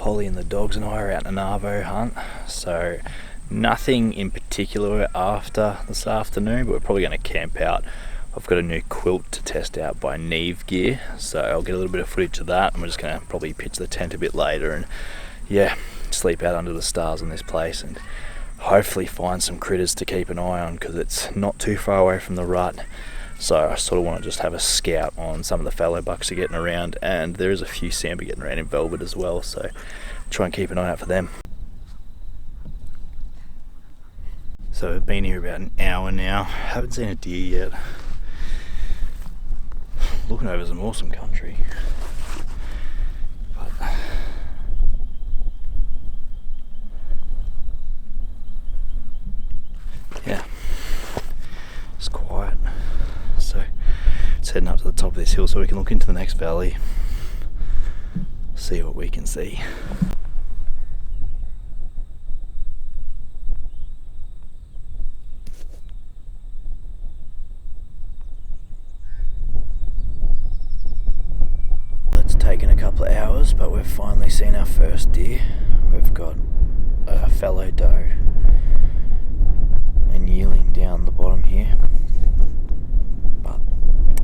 Holly and the dogs and I are out on an arvo hunt, so nothing in particular we're after this afternoon, but we're probably going to camp out. I've got a new quilt to test out by Neve Gear, so I'll get a little bit of footage of that, and we're just going to probably pitch the tent a bit later and yeah, sleep out under the stars in this place and hopefully find some critters to keep an eye on, because it's not too far away from the rut. So I sort of want to just have a scout on some of the fallow bucks are getting around, and there is a few sambar getting around in velvet as well, so try and keep an eye out for them. So I've been here about an hour now, haven't seen a deer yet. Looking over some awesome country. But yeah, it's quiet. So it's heading up to the top of this hill so we can look into the next valley, see what we can see. It's taken a couple of hours, but we've finally seen our first deer. We've got a fallow doe and yearling down the bottom here, but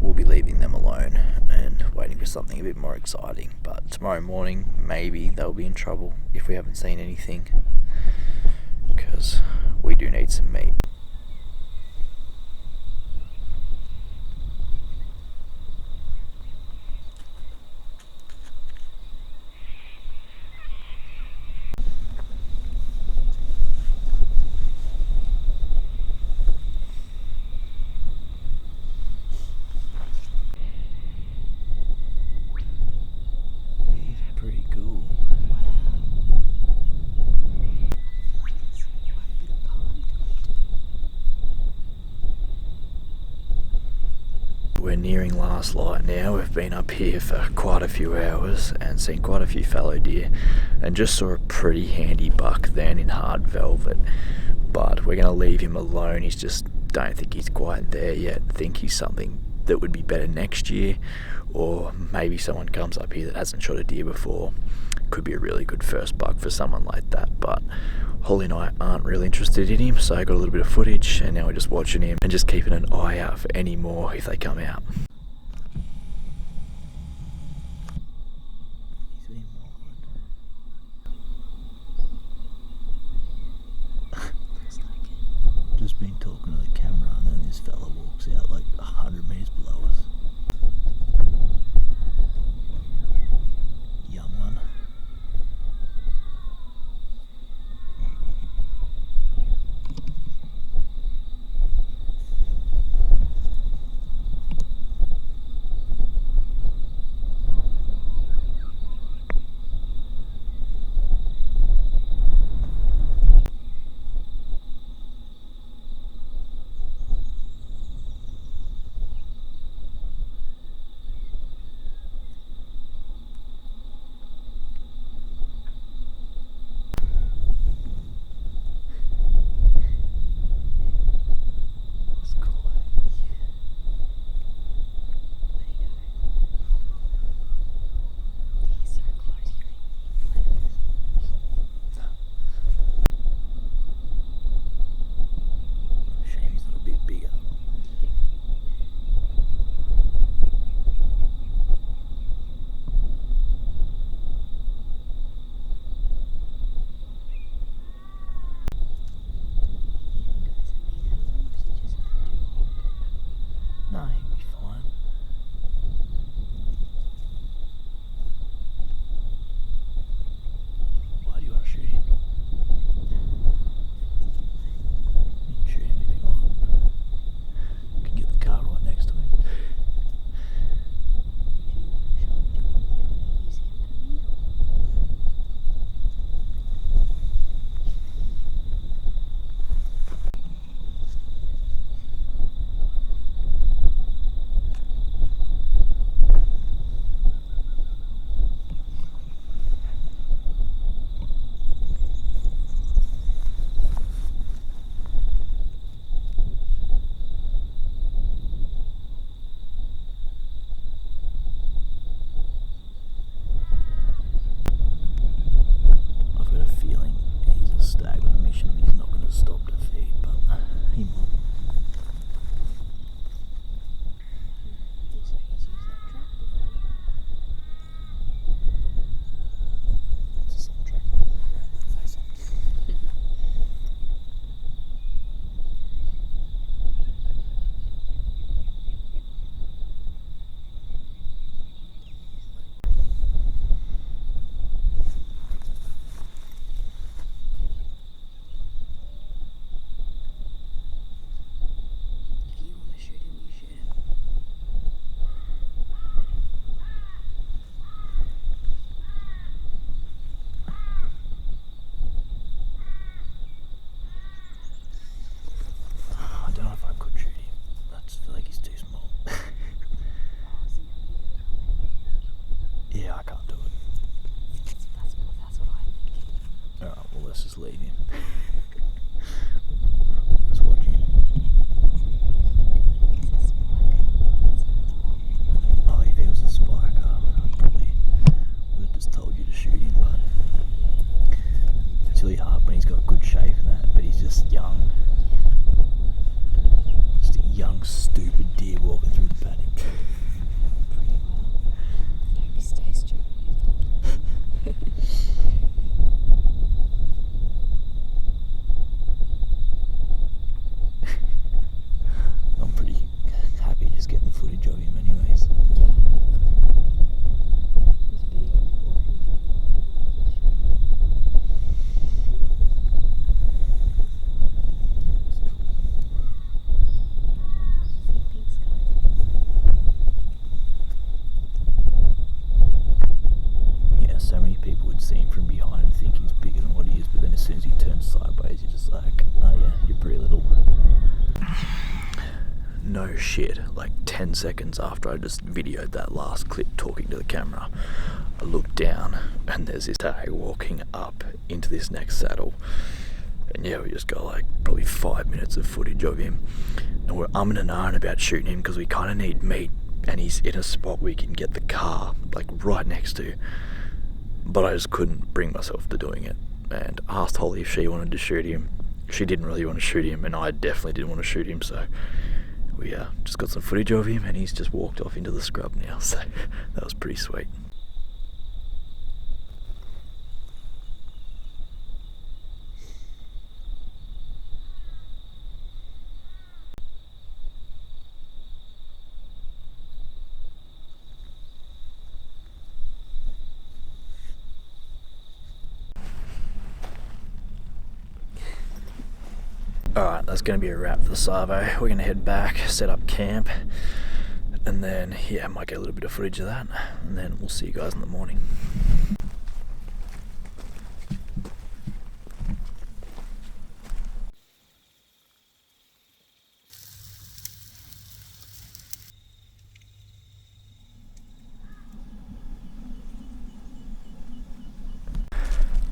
we'll be leaving them alone and waiting for something a bit more exciting. But tomorrow morning maybe they'll be in trouble if we haven't seen anything, because we do need some meat. Pretty cool. We're nearing last light now. We've been up here for quite a few hours and seen quite a few fallow deer, and just saw a pretty handy buck then in hard velvet, but we're going to leave him alone. He's just, don't think he's quite there yet. Think he's something that would be better next year, or maybe someone comes up here that hasn't shot a deer before. Could be a really good first buck for someone like that, but Holly and I aren't really interested in him, so I got a little bit of footage and now we're just watching him and just keeping an eye out for any more if they come out. Just been talking to the camera and then this fella walks out like 100 metres below us. Young one. No, he'd be fine. Why do you want to shoot him? You can shoot him if you want. You can get the car right next to him. feel like he's too small. Yeah, I can't do it. That's what I'm thinking. Alright, well let's just leave him. Let's watch him. Oh, if he was a spiker, I probably would have just told you to shoot him, but it's really hard when he's got good shape and that, but he's just young. Just a young, stupid deer walking through the paddock. Pretty well. I hope he stays stupid. I'm pretty happy just getting footage of him anyways. Yeah. This video recording Thanks, guys. Yeah, so many people would see him from behind and think he's bigger than what he is, but then as soon as he turns sideways, you're just like, oh yeah, you're pretty little. No shit, like 10 seconds after I just videoed that last clip talking to the camera, I looked down and there's this tag walking up into this next saddle. And yeah, we just got like probably 5 minutes of footage of him. And we're umming and ahhing about shooting him because we kind of need meat and he's in a spot we can get the car like right next to. But I just couldn't bring myself to doing it. And asked Holly if she wanted to shoot him. She didn't really want to shoot him and I definitely didn't want to shoot him, so we just got some footage of him and he's just walked off into the scrub now, so that was pretty sweet. Alright, that's going to be a wrap for the Savo. We're going to head back, set up camp, and then, yeah, might get a little bit of footage of that, and then we'll see you guys in the morning.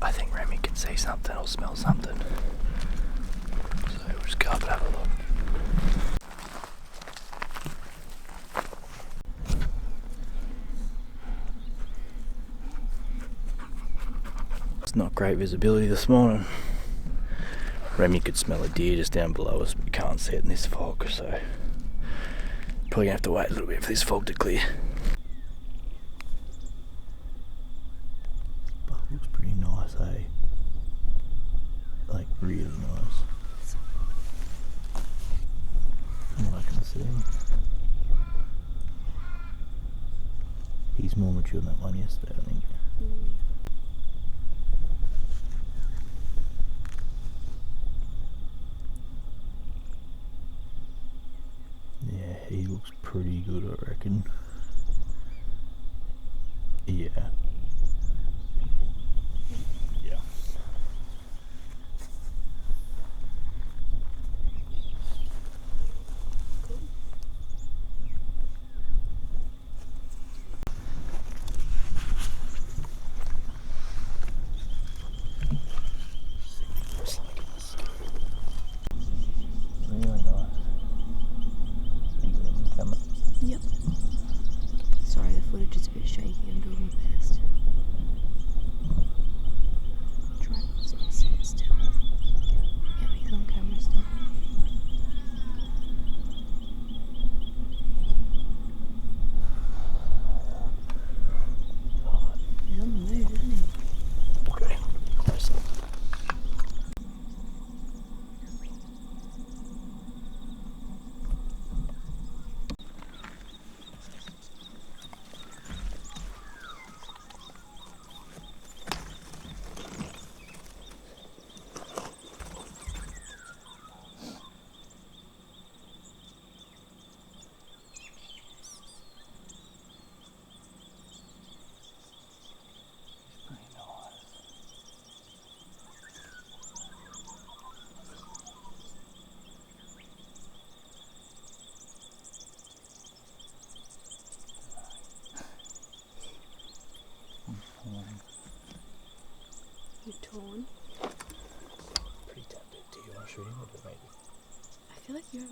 I think Remy can see something or smell something. So we'll just go up and have a look. It's not great visibility this morning. Remy could smell a deer just down below us, but we can't see it in this fog, so probably gonna have to wait a little bit for this fog to clear. Buck looks pretty nice, eh? Like really nice. From what I can see. He's more mature than that one yesterday, I think. Yeah, he looks pretty good, I reckon. Yeah. Yeah. Really nice. Yep. Sorry, the footage is a bit shaky. I'm doing my best. Tripod's not sitting still. Yeah, he's on camera still. He's on the move, isn't he? Okay, close up.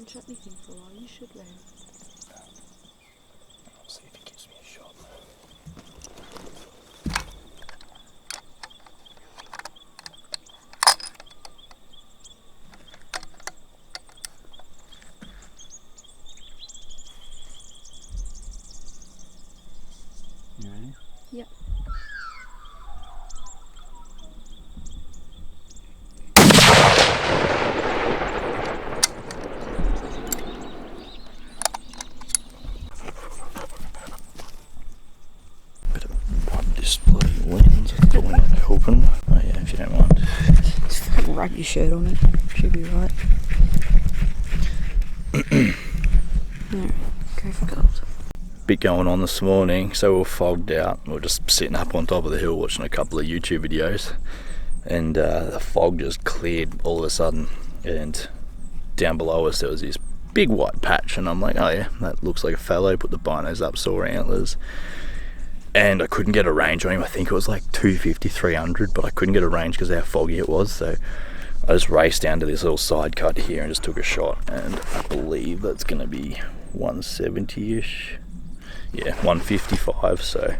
haven't shot anything for a while. You should learn. I'll see if he gives me a shot. You ready? Yep. This bloody lens, I thought we're not helping. Oh yeah, if you don't mind. Just fucking wrap your shirt on it. Should be right. Alright, go for gold. Bit going on this morning, so we were fogged out. We were just sitting up on top of the hill watching a couple of YouTube videos, and the fog just cleared all of a sudden, and down below us there was this big white patch, and I'm like, oh yeah, that looks like a fallow. Put the binos up, saw antlers, and I couldn't get a range on him. I think it was like 250, 300, but I couldn't get a range because of how foggy it was. So I just raced down to this little side cut here and just took a shot, and I believe that's going to be 170-ish. Yeah, 155. So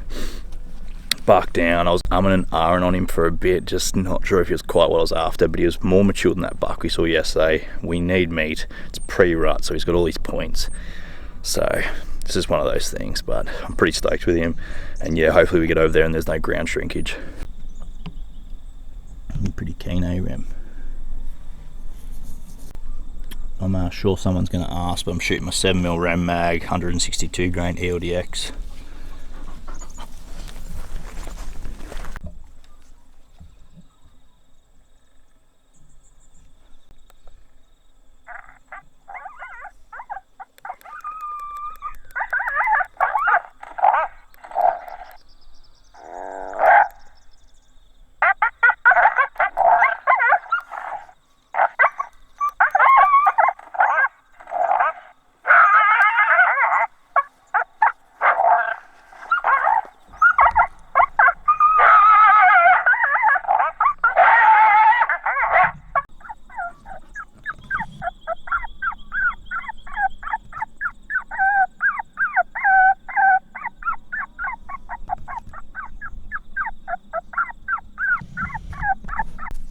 buck down. I was umming and ahhing on him for a bit, just not sure if he was quite what I was after, but he was more mature than that buck we saw yesterday. We need meat. It's pre-rut, so he's got all these points. So this is one of those things, but I'm pretty stoked with him. And yeah, hopefully we get over there and there's no ground shrinkage. I'm pretty keen, Rem. I'm sure someone's going to ask, but I'm shooting my 7mm Ram mag, 162 grain ELDX.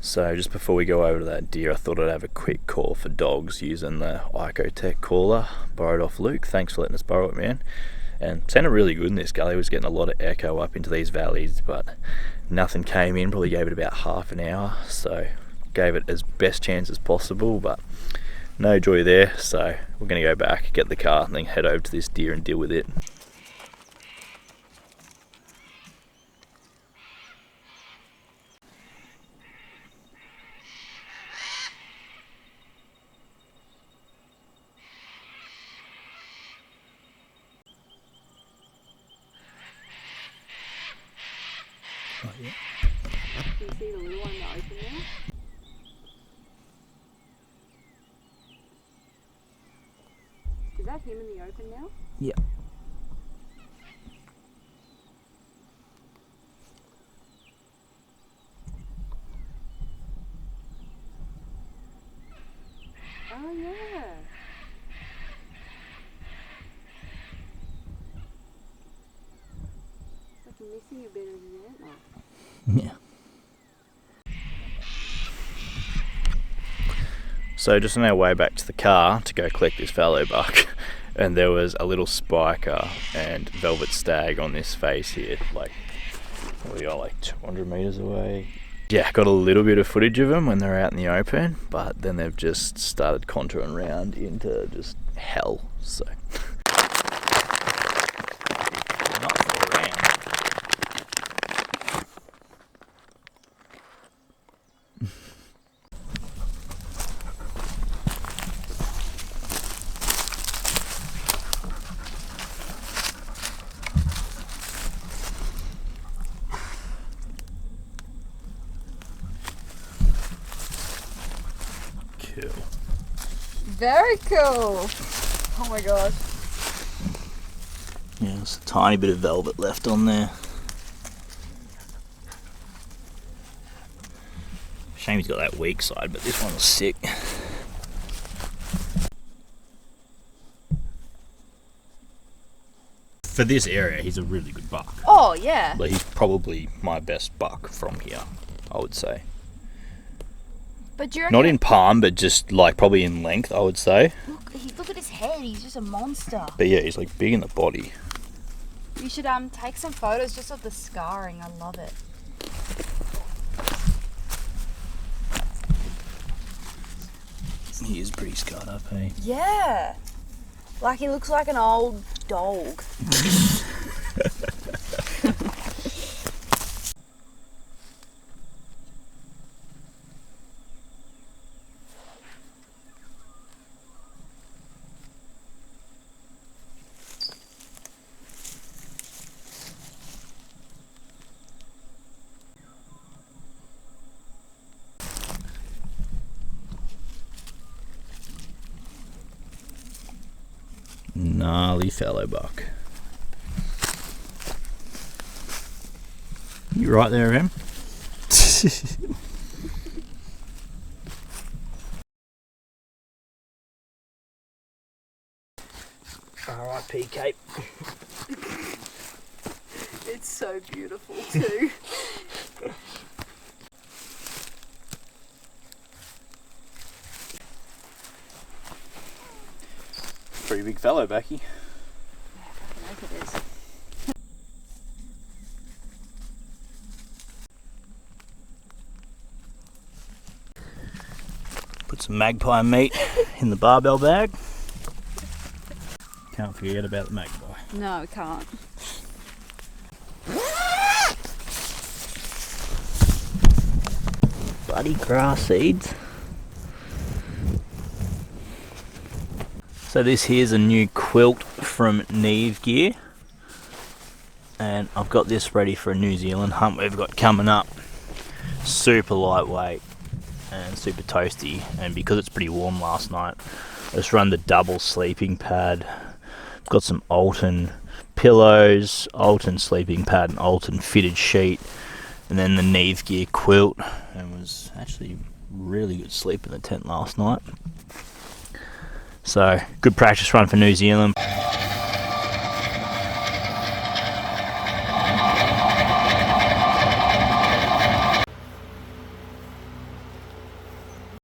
So just before we go over to that deer, I thought I'd have a quick call for dogs using the Icotech caller, borrowed off Luke. Thanks for letting us borrow it, man. And sounded really good in this gully. Was getting a lot of echo up into these valleys, but nothing came in. Probably gave it about half an hour, so gave it as best chance as possible, but no joy there. So we're gonna go back, get the car, and then head over to this deer and deal with it. Oh, yeah. Can you see the little one in the open now? Is that him in the open now? Yeah. Oh yeah. Like you're missing a bit of the antler. Yeah. So just on our way back to the car to go collect this fallow buck, and there was a little spiker and velvet stag on this face here, like we are like 200 meters away. Yeah, got a little bit of footage of them when they're out in the open, but then they've just started contouring around into just hell. So not for a ram. Cool. Very cool. Oh my gosh. Yeah, there's a tiny bit of velvet left on there. Shame he's got that weak side, but this one was sick. for this area, he's a really good buck. Oh, yeah. Like, he's probably my best buck from here, I would say. But do you reckon... Not in palm, but just like probably in length, I would say. Look at his head. He's just a monster. But yeah, he's like big in the body. You should take some photos just of the scarring. I love it. He is pretty scarred up, eh? Yeah. Like he looks like an old dog. Gnarly fallow buck. You right there, Em? R.I.P. Cape. It's so beautiful too. Pretty big fellow, Becky. Yeah, I fucking hope it is. Put some magpie meat in the barbell bag. Can't forget about the magpie. No, we can't. Bloody grass seeds. So this here's a new quilt from Neve Gear, and I've got this ready for a New Zealand hunt we've got coming up. Super lightweight and super toasty, and because it's pretty warm last night, I just run the double sleeping pad. Got some Alton pillows, Alton sleeping pad, and Alton fitted sheet, and then the Neve Gear quilt, and was actually really good sleep in the tent last night. So, good practice run for New Zealand.